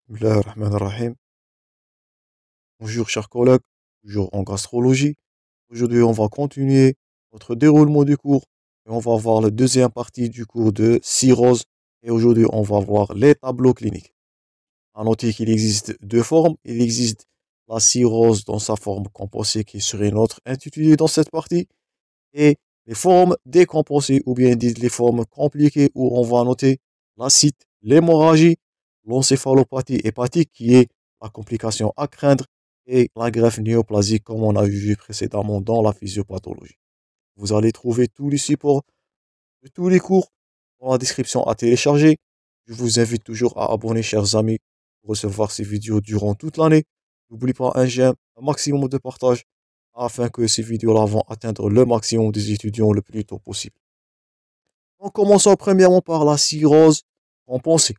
Bismillahirrahmanirrahim. Bonjour chers collègues, toujours en gastrologie. Aujourd'hui, on va continuer notre déroulement du cours et on va voir la deuxième partie du cours de cirrhose. Et aujourd'hui, on va voir les tableaux cliniques. À noter qu'il existe deux formes. Il existe la cirrhose dans sa forme composée qui serait notre intitulé dans cette partie et les formes décomposées ou bien dites les formes compliquées où on va noter l'acide, l'hémorragie, l'encéphalopathie hépatique qui est la complication à craindre et la greffe néoplasique comme on a vu précédemment dans la physiopathologie. Vous allez trouver tous les supports de tous les cours dans la description à télécharger. Je vous invite toujours à abonner, chers amis, pour recevoir ces vidéos durant toute l'année. N'oubliez pas un j'aime, un maximum de partage afin que ces vidéos-là vont atteindre le maximum des étudiants le plus tôt possible. En commençant premièrement par la cirrhose compensée.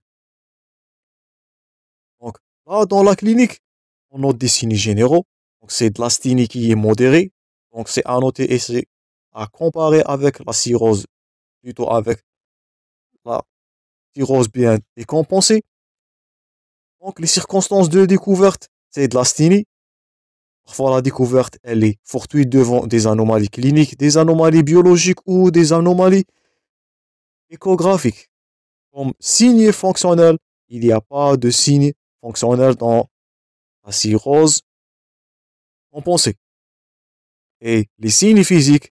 Donc là, dans la clinique, on note des signes généraux. Donc c'est de l'asthénie qui est modérée. Donc c'est à noter et c'est à comparer avec la cirrhose, plutôt avec la cirrhose bien décompensée. Donc les circonstances de découverte, c'est de l'asthénie. Parfois la découverte, elle est fortuite devant des anomalies cliniques, des anomalies biologiques ou des anomalies échographiques. Comme signe fonctionnel, il n'y a pas de signe fonctionnel dans la cirrhose compensée. Et les signes physiques,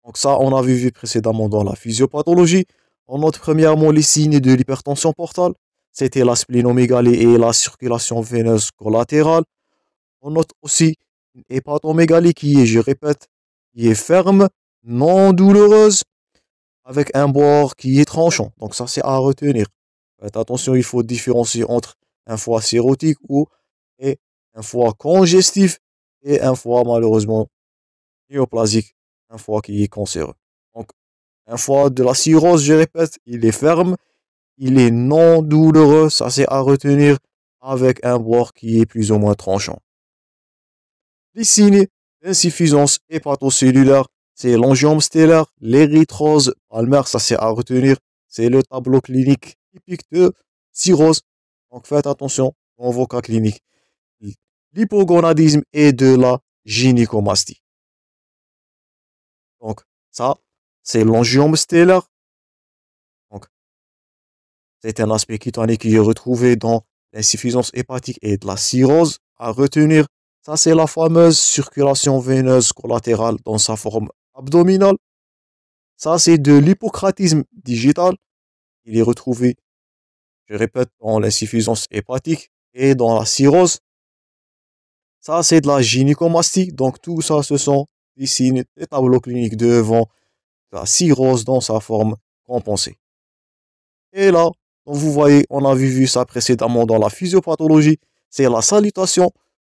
donc ça on a vu précédemment dans la physiopathologie, on note premièrement les signes de l'hypertension portale, c'était la splénomégalie et la circulation veineuse collatérale. On note aussi une hépatomégalie qui est, je répète, qui est ferme, non douloureuse, avec un bord qui est tranchant. Donc ça c'est à retenir. Faites attention, il faut différencier entre un foie cirrhotique et un foie congestif et un foie malheureusement néoplasique, un foie qui est cancéreux. Donc un foie de la cirrhose, je répète, il est ferme, il est non douloureux, ça c'est à retenir, avec un bord qui est plus ou moins tranchant. Les signes d'insuffisance hépatocellulaire, c'est l'angiome stellaire, l'érythrose palmaire, ça c'est à retenir, c'est le tableau clinique typique de cirrhose. Donc faites attention dans vos cas cliniques. L'hypogonadisme et de la gynécomastie. Donc ça, c'est l'angiome stellaire. Donc c'est un aspect cutané qui est retrouvé dans l'insuffisance hépatique et de la cirrhose. À retenir, ça c'est la fameuse circulation veineuse collatérale dans sa forme abdominale. Ça c'est de l'hypocratisme digital. Il est retrouvé, je répète, dans l'insuffisance hépatique et dans la cirrhose. Ça c'est de la gynécomastie. Donc tout ça, ce sont des signes, des tableaux cliniques devant la cirrhose dans sa forme compensée. Et là, donc vous voyez, on a vu ça précédemment dans la physiopathologie, c'est la salutation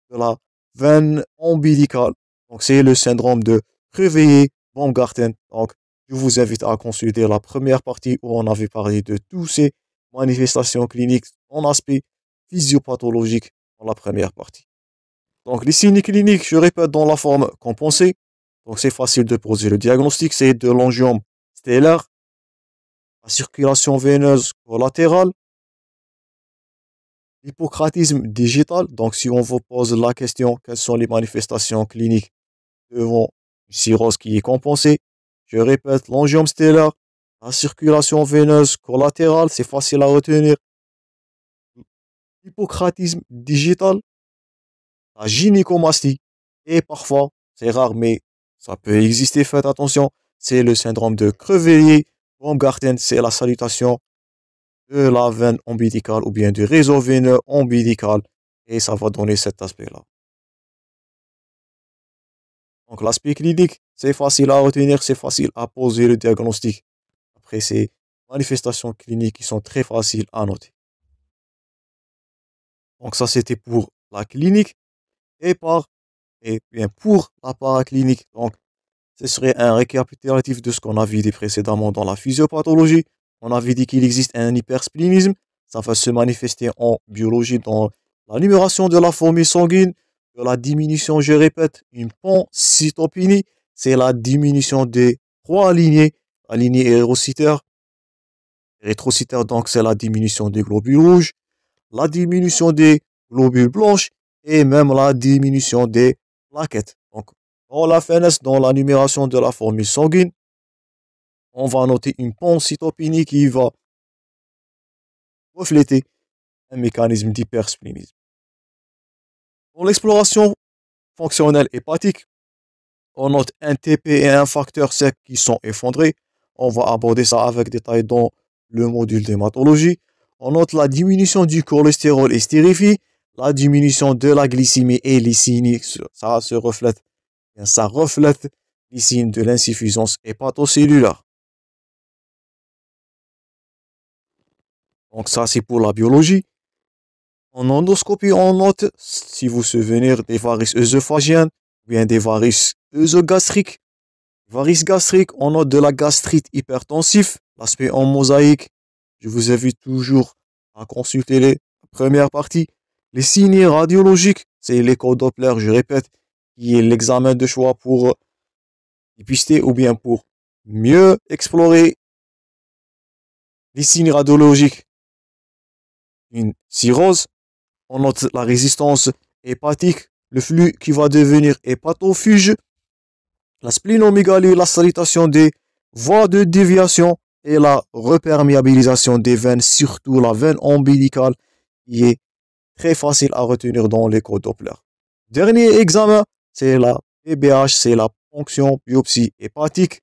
de la veine ombilicale. Donc c'est le syndrome de Crevillé-Baumgarten. Donc je vous invite à consulter la première partie où on avait parlé de toutes ces manifestations cliniques en aspect physiopathologique dans la première partie. Donc les signes cliniques, je répète, dans la forme compensée. Donc c'est facile de poser le diagnostic, c'est de l'angiome stellaire, la circulation veineuse collatérale, l'hypocratisme digital. Donc si on vous pose la question, quelles sont les manifestations cliniques devant une cirrhose qui est compensée, je répète, l'angiome stellaire, la circulation veineuse collatérale, c'est facile à retenir, l'hypocratisme digital, la gynécomastie, et parfois, c'est rare, mais ça peut exister, faites attention, c'est le syndrome de Crevillé-Baumgarten, c'est la salutation de la veine ombilicale ou bien du réseau veineux ombilical, et ça va donner cet aspect-là. Donc l'aspect clinique, c'est facile à retenir, c'est facile à poser le diagnostic. Après ces manifestations cliniques qui sont très faciles à noter. Donc ça c'était pour la clinique et bien pour la paraclinique. Donc ce serait un récapitulatif de ce qu'on a vu précédemment dans la physiopathologie. On avait dit qu'il existe un hypersplénisme. Ça va se manifester en biologie dans la numération de la formule sanguine, de la diminution, je répète, une pancytopénie. C'est la diminution des trois lignées. La lignée érythrocytaire, donc c'est la diminution des globules rouges. la diminution des globules blanches et même la diminution des plaquettes. Donc, dans la FNS, dans la numération de la formule sanguine, on va noter une pancytopénie qui va refléter un mécanisme d'hypersplénisme. Dans l'exploration fonctionnelle hépatique, on note un TP et un facteur sec qui sont effondrés. On va aborder ça avec détail dans le module d'hématologie. On note la diminution du cholestérol estérifié, la diminution de la glycémie et lysinique. Ça reflète les signes de l'insuffisance hépatocellulaire. Donc ça, c'est pour la biologie. En endoscopie, on note, si vous vous souvenez, des varices œsophagiennes, ou bien des varices œsogastriques. Varices gastriques, on note de la gastrite hypertensive, l'aspect en mosaïque. Je vous invite toujours à consulter les premières parties. Les signes radiologiques, c'est l'écho-Doppler, je répète, qui est l'examen de choix pour dépister ou bien pour mieux explorer les signes radiologiques. Une cirrhose, on note la résistance hépatique, le flux qui va devenir hépatofuge, la splénomégalie, la salutation des voies de déviation et la reperméabilisation des veines, surtout la veine ombilicale, qui est très facile à retenir dans l'écho-Doppler. Dernier examen, c'est la PBH, c'est la ponction biopsie hépatique,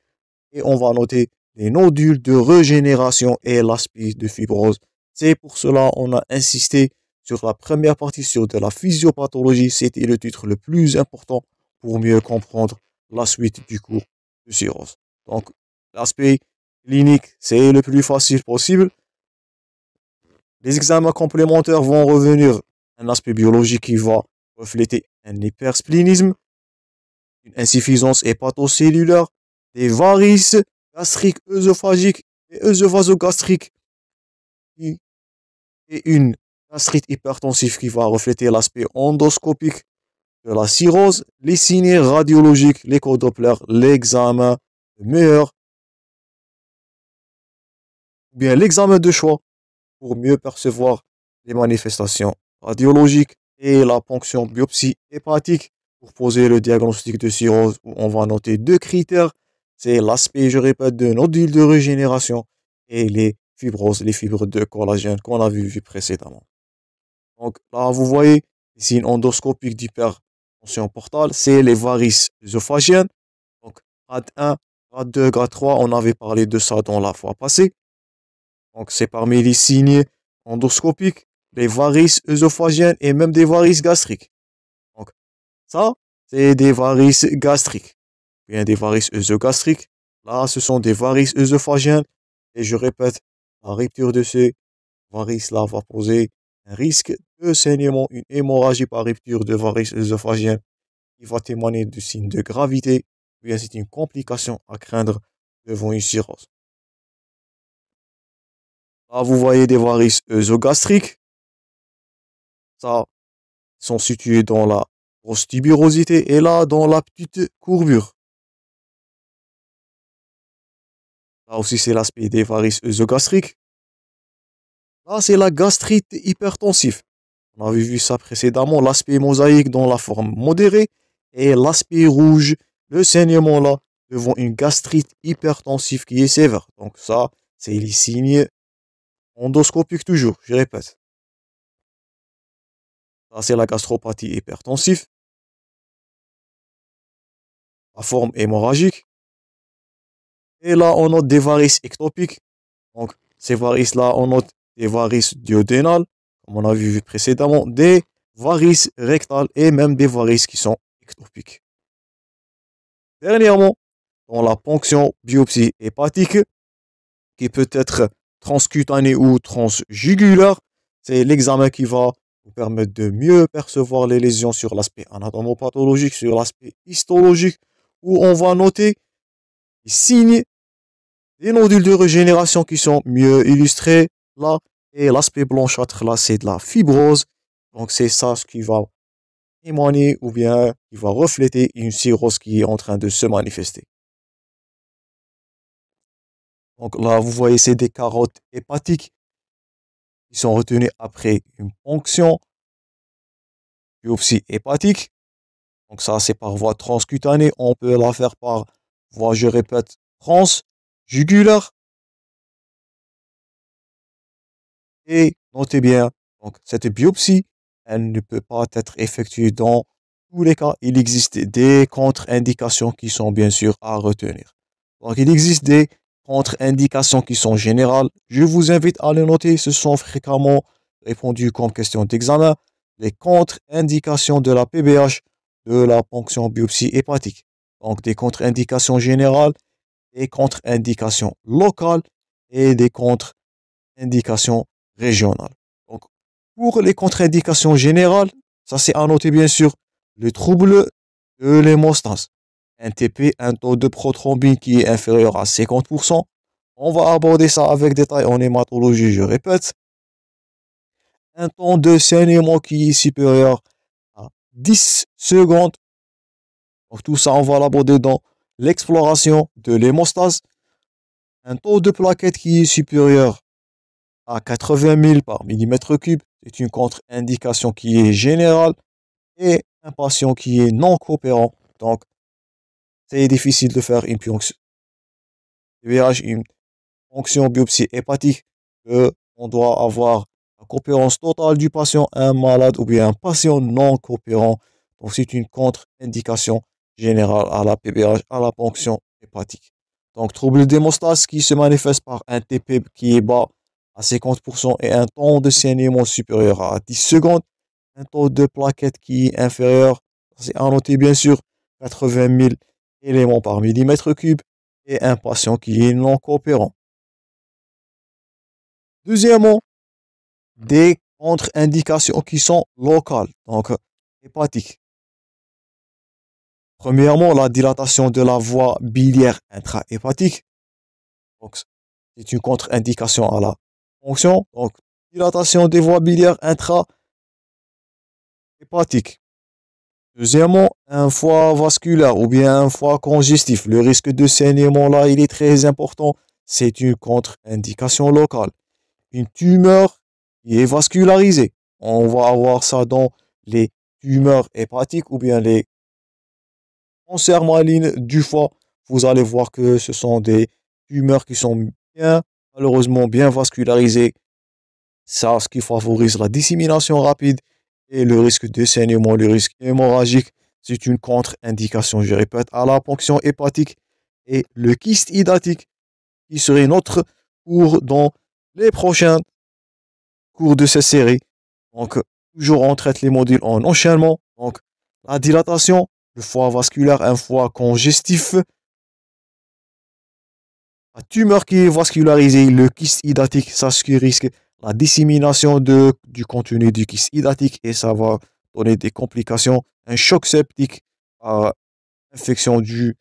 et on va noter les nodules de régénération et l'aspect de fibrose. C'est pour cela qu'on a insisté sur la première partie sur de la physiopathologie. C'était le titre le plus important pour mieux comprendre la suite du cours de cirrhose. Donc, l'aspect clinique, c'est le plus facile possible. Les examens complémentaires vont revenir un aspect biologique qui va refléter un hypersplénisme, une insuffisance hépatocellulaire, des varices gastriques, œsophagiques et œsovasogastriques et une gastrite hypertensive qui va refléter l'aspect endoscopique de la cirrhose, les signes radiologiques, l'écho-Doppler, l'examen meilleur, ou bien l'examen de choix pour mieux percevoir les manifestations radiologiques et la ponction biopsie hépatique pour poser le diagnostic de cirrhose où on va noter deux critères. C'est l'aspect, je répète, de nodules de régénération et les fibroses, les fibres de collagène qu'on a vu précédemment. Donc là, vous voyez, les signes endoscopiques d'hypertension portale, c'est les varices œsophagiennes. Donc, grade 1, grade 2, grade 3, on avait parlé de ça dans la fois passée. Donc, c'est parmi les signes endoscopiques, les varices œsophagiennes et même des varices gastriques. Donc, ça, c'est des varices gastriques. Bien des varices œsogastriques. Là, ce sont des varices œsophagiennes. Et je répète, la rupture de ces varices-là va poser un risque de saignement, une hémorragie par rupture de varices œsophagiennes qui va témoigner de signes de gravité. Bien, c'est une complication à craindre devant une cirrhose. Là, vous voyez des varices œsogastriques. Ça, sont situés dans la grosse tubérosité et là, dans la petite courbure. Là aussi, c'est l'aspect des varices œsogastriques. Là, c'est la gastrite hypertensive. On avait vu ça précédemment, l'aspect mosaïque dans la forme modérée et l'aspect rouge, le saignement là, devant une gastrite hypertensive qui est sévère. Donc ça, c'est les signes endoscopiques toujours, je répète. Ça, c'est la gastropathie hypertensive. La forme hémorragique. Et là, on note des varices ectopiques. Donc, ces varices-là, on note des varices duodénales, comme on a vu précédemment, des varices rectales et même des varices qui sont ectopiques. Dernièrement, dans la ponction biopsie hépatique, qui peut être transcutanée ou transjugulaire, c'est l'examen qui va vous permettre de mieux percevoir les lésions sur l'aspect anatomopathologique, sur l'aspect histologique, où on va noter les signes des nodules de régénération qui sont mieux illustrés là, et l'aspect blanchâtre là, c'est de la fibrose. Donc c'est ça ce qui va témoigner ou bien qui va refléter une cirrhose qui est en train de se manifester. Donc là, vous voyez, c'est des carottes hépatiques qui sont retenus après une ponction biopsie hépatique. Donc ça, c'est par voie transcutanée. On peut la faire par voie, je répète, transjugulaire. Et notez bien, donc cette biopsie, elle ne peut pas être effectuée dans tous les cas. Il existe des contre-indications qui sont bien sûr à retenir. Donc il existe des contre-indications qui sont générales. Je vous invite à les noter. Ce sont fréquemment répondus comme question d'examen. Les contre-indications de la PBH, de la ponction biopsie hépatique. Donc des contre-indications générales, des contre-indications locales et des contre-indications régionales. Donc, pour les contre-indications générales, ça c'est à noter bien sûr, le trouble de l'hémostase. Un TP, un taux de prothrombine qui est inférieur à 50%. On va aborder ça avec détail en hématologie, je répète. Un temps de saignement qui est supérieur à 10 secondes. Donc tout ça, on va l'aborder dans l'exploration de l'hémostase. Un taux de plaquettes qui est supérieur à 80 000 par millimètre cube. C'est une contre-indication qui est générale. Et un patient qui est non coopérant. Donc, c'est difficile de faire une ponction, une ponction biopsie hépatique. On doit avoir la coopérance totale du patient, un malade ou bien un patient non coopérant. Donc, c'est une contre-indication générale à la PBH, à la ponction hépatique. Donc, trouble d'hémostase qui se manifeste par un TP qui est bas à 50% et un temps de saignement supérieur à 10 secondes. Un taux de plaquettes qui est inférieur, c'est à noter bien sûr, 80 000 éléments par millimètre cube et un patient qui est non coopérant. Deuxièmement, des contre-indications qui sont locales, donc hépatiques. Premièrement, la dilatation de la voie biliaire intrahépatique. Donc, c'est une contre-indication à la fonction. Donc, dilatation des voies biliaires intrahépatique. Deuxièmement, un foie vasculaire ou bien un foie congestif. Le risque de saignement là, il est très important. C'est une contre-indication locale. Une tumeur qui est vascularisée. On va avoir ça dans les tumeurs hépatiques ou bien les cancers malignes du foie. Vous allez voir que ce sont des tumeurs qui sont malheureusement bien vascularisées. Ça, ce qui favorise la dissémination rapide et le risque de saignement, le risque hémorragique. C'est une contre-indication, je répète, à la ponction hépatique et le kyste hydatique qui serait notre cours dans les prochains cours de cette série. Donc, toujours on traite les modules en enchaînement. Donc, la dilatation, le foie vasculaire, un foie congestif, la tumeur qui est vascularisée, le kyste hydatique, ça ce qui risque la dissémination du contenu du kyste hydatique et ça va donner des complications, un choc septique, infection du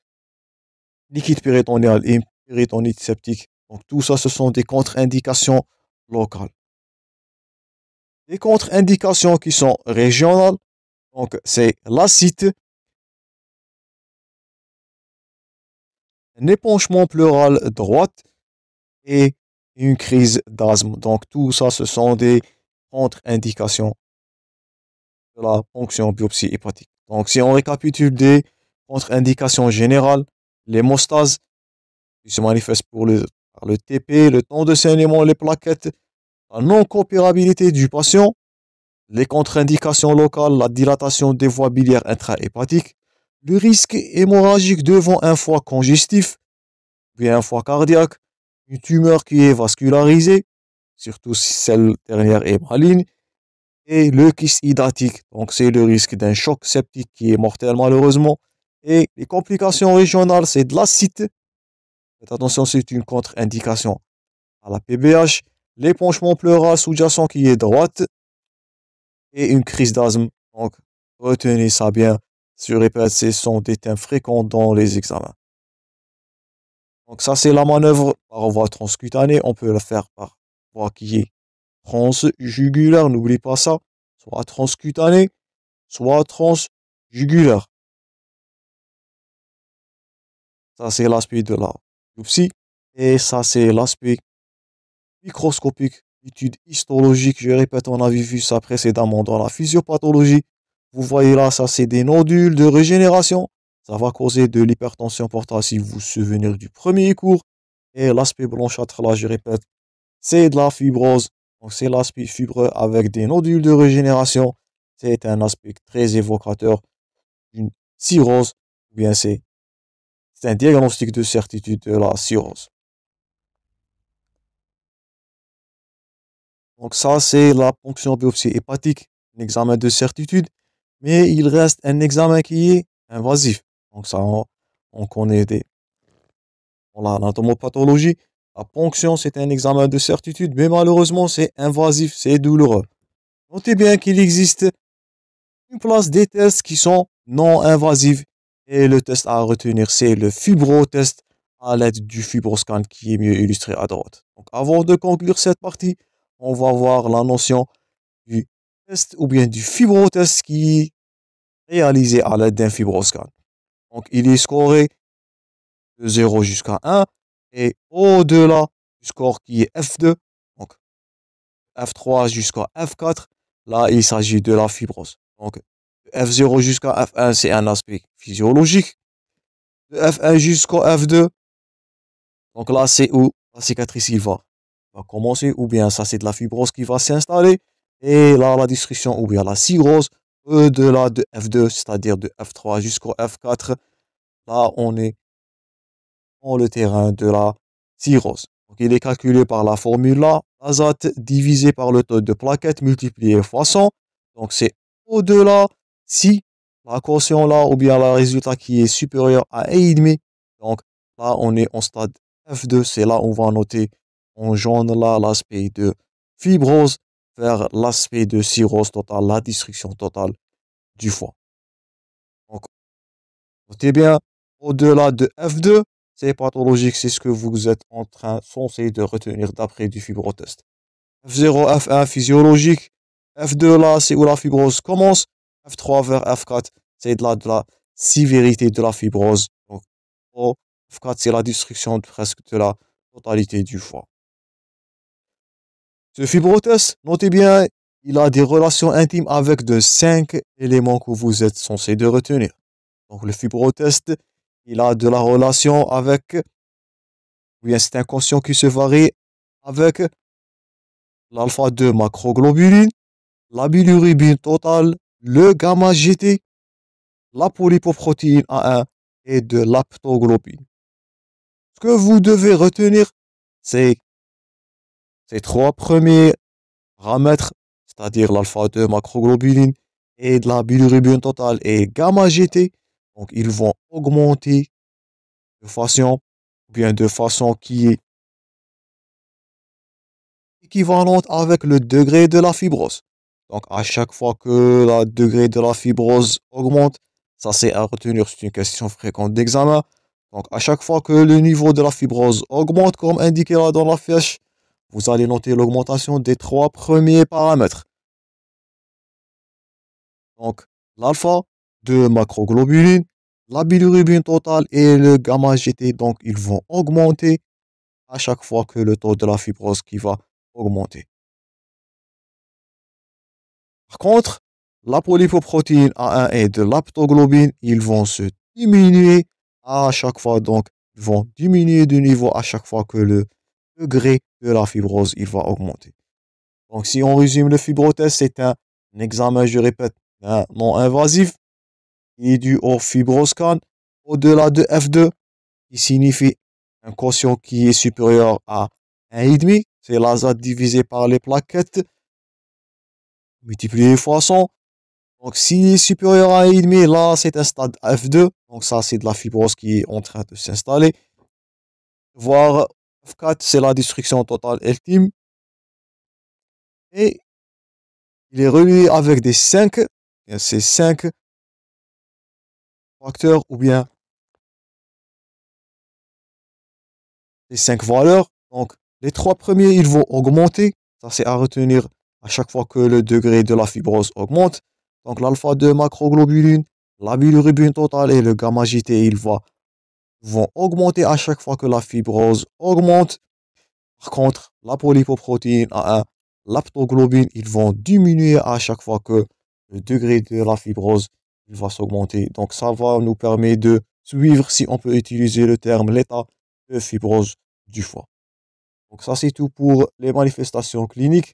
liquide péritonéal et une péritonite septique. Donc tout ça, ce sont des contre-indications locales. Les contre-indications qui sont régionales, donc c'est l'acide, un épanchement pleural droite et une crise d'asthme. Donc tout ça, ce sont des contre-indications de la ponction biopsie hépatique. Donc si on récapitule des contre-indications générales, l'hémostase qui se manifeste par le TP, le temps de saignement, les plaquettes, la non-coopérabilité du patient, les contre-indications locales, la dilatation des voies biliaires intrahépatiques, le risque hémorragique devant un foie congestif, bien un foie cardiaque, une tumeur qui est vascularisée, surtout si celle dernière est maligne, et le kyste hydatique. Donc, c'est le risque d'un choc septique qui est mortel malheureusement. Et les complications régionales, c'est de l'acide. Faites attention, c'est une contre-indication à la PBH. L'épanchement pleural sous-jacent qui est droite et une crise d'asthme. Donc, retenez ça bien. Je répète, ce sont des thèmes fréquents dans les examens. Donc, ça, c'est la manœuvre par voie transcutanée. On peut le faire par voie qui est transjugulaire, n'oublie pas ça. Soit transcutané, soit transjugulaire. Ça, c'est l'aspect de la biopsie. Et ça, c'est l'aspect microscopique étude histologique. Je répète, on avait vu ça précédemment dans la physiopathologie. Vous voyez là, ça c'est des nodules de régénération. Ça va causer de l'hypertension portale si vous vous souvenez du premier cours. Et l'aspect blanchâtre, là, je répète, c'est de la fibrose. Donc c'est l'aspect fibreux avec des nodules de régénération. C'est un aspect très évocateur d'une cirrhose. Ou bien c'est un diagnostic de certitude de la cirrhose. Donc ça, c'est la ponction biopsie hépatique, un examen de certitude, mais il reste un examen qui est invasif. Donc ça, on connaît dans l'anatomopathologie. La ponction, c'est un examen de certitude, mais malheureusement, c'est invasif, c'est douloureux. Notez bien qu'il existe une place des tests qui sont non invasifs. Et le test à retenir, c'est le fibrotest à l'aide du fibroscan qui est mieux illustré à droite. Donc avant de conclure cette partie, on va voir la notion du test ou bien du fibrotest qui est réalisé à l'aide d'un fibroscan. Donc il est scoré de 0 jusqu'à 1 et au-delà du score qui est F2, donc F3 jusqu'à F4, là il s'agit de la fibrose. Donc F0 jusqu'à F1, c'est un aspect physiologique. De F1 jusqu'à F2, donc là c'est où la cicatrice va commencer, ou bien ça c'est de la fibrose qui va s'installer, et là la destruction, ou bien la cirrhose, au-delà de F2, c'est-à-dire de F3 jusqu'au F4, là on est dans le terrain de la cirrhose. Donc il est calculé par la formule là, azote divisé par le taux de plaquettes multiplié fois 100. Donc c'est au-delà si la quotient là, ou bien le résultat qui est supérieur à 1,5. Donc là on est en stade F2, c'est là on va noter en jaune là l'aspect de fibrose vers l'aspect de cirrhose totale, la destruction totale du foie. Donc notez bien, au-delà de F2, c'est pathologique, c'est ce que vous êtes en train censé de retenir d'après du fibrotest. F0, F1 physiologique, F2 là, c'est où la fibrose commence, F3 vers F4, c'est de la sévérité de la fibrose. Donc, F4, c'est la destruction presque de la totalité du foie. Ce fibrotest, notez bien, il a des relations intimes avec de 5 éléments que vous êtes censé de retenir. Donc le fibrotest, il a de la relation avec, ou bien c'est un quotient qui se varie avec l'alpha-2 macroglobuline, la bilirubine totale, le gamma-GT, la polypoprotéine A1 et de l'aptoglobine. Ce que vous devez retenir, c'est ces trois premiers paramètres, c'est-à-dire l'alpha-2 macroglobuline et de la bilirubine totale et gamma-GT. Donc ils vont augmenter de façon qui est équivalente avec le degré de la fibrose. Donc, à chaque fois que le degré de la fibrose augmente, ça c'est à retenir, c'est une question fréquente d'examen. Donc, à chaque fois que le niveau de la fibrose augmente, comme indiqué là dans la fiche, vous allez noter l'augmentation des trois premiers paramètres. Donc, l'alpha de macroglobuline, la bilirubine totale et le gamma GT, donc ils vont augmenter à chaque fois que le taux de la fibrose qui va augmenter. Par contre, la polypoprotéine A1 et de l'aptoglobine, ils vont se diminuer à chaque fois. Donc, ils vont diminuer de niveau à chaque fois que le degré de la fibrose il va augmenter. Donc, si on résume le fibrotest, c'est un examen, je répète, non invasif, qui est dû au fibroscan au-delà de F2, qui signifie un quotient qui est supérieur à 1,5. C'est l'azote divisé par les plaquettes multiplié fois 100. Donc, s'il est supérieur à 1,5, là, c'est un stade F2. Donc, ça, c'est de la fibrose qui est en train de s'installer. Voire F4, c'est la destruction totale ultime. Et il est relié avec ces 5 facteurs ou bien les 5 valeurs. Donc, les trois premiers, ils vont augmenter. Ça, c'est à retenir à chaque fois que le degré de la fibrose augmente. Donc, l'alpha-2 macroglobuline, la bilirubine totale et le gamma-GT, vont augmenter à chaque fois que la fibrose augmente. Par contre, la polypoprotéine A1, l'aptoglobine, ils vont diminuer à chaque fois que le degré de la fibrose il va s'augmenter. Donc, ça va nous permettre de suivre, si on peut utiliser le terme, l'état de fibrose du foie. Donc, ça, c'est tout pour les manifestations cliniques.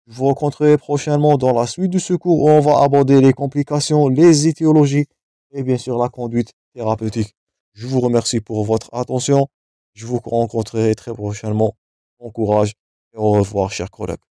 Je vous rencontrerai prochainement dans la suite du secours où on va aborder les complications, les étiologies et bien sûr la conduite thérapeutique. Je vous remercie pour votre attention. Je vous rencontrerai très prochainement. Bon courage et au revoir, chers collègues.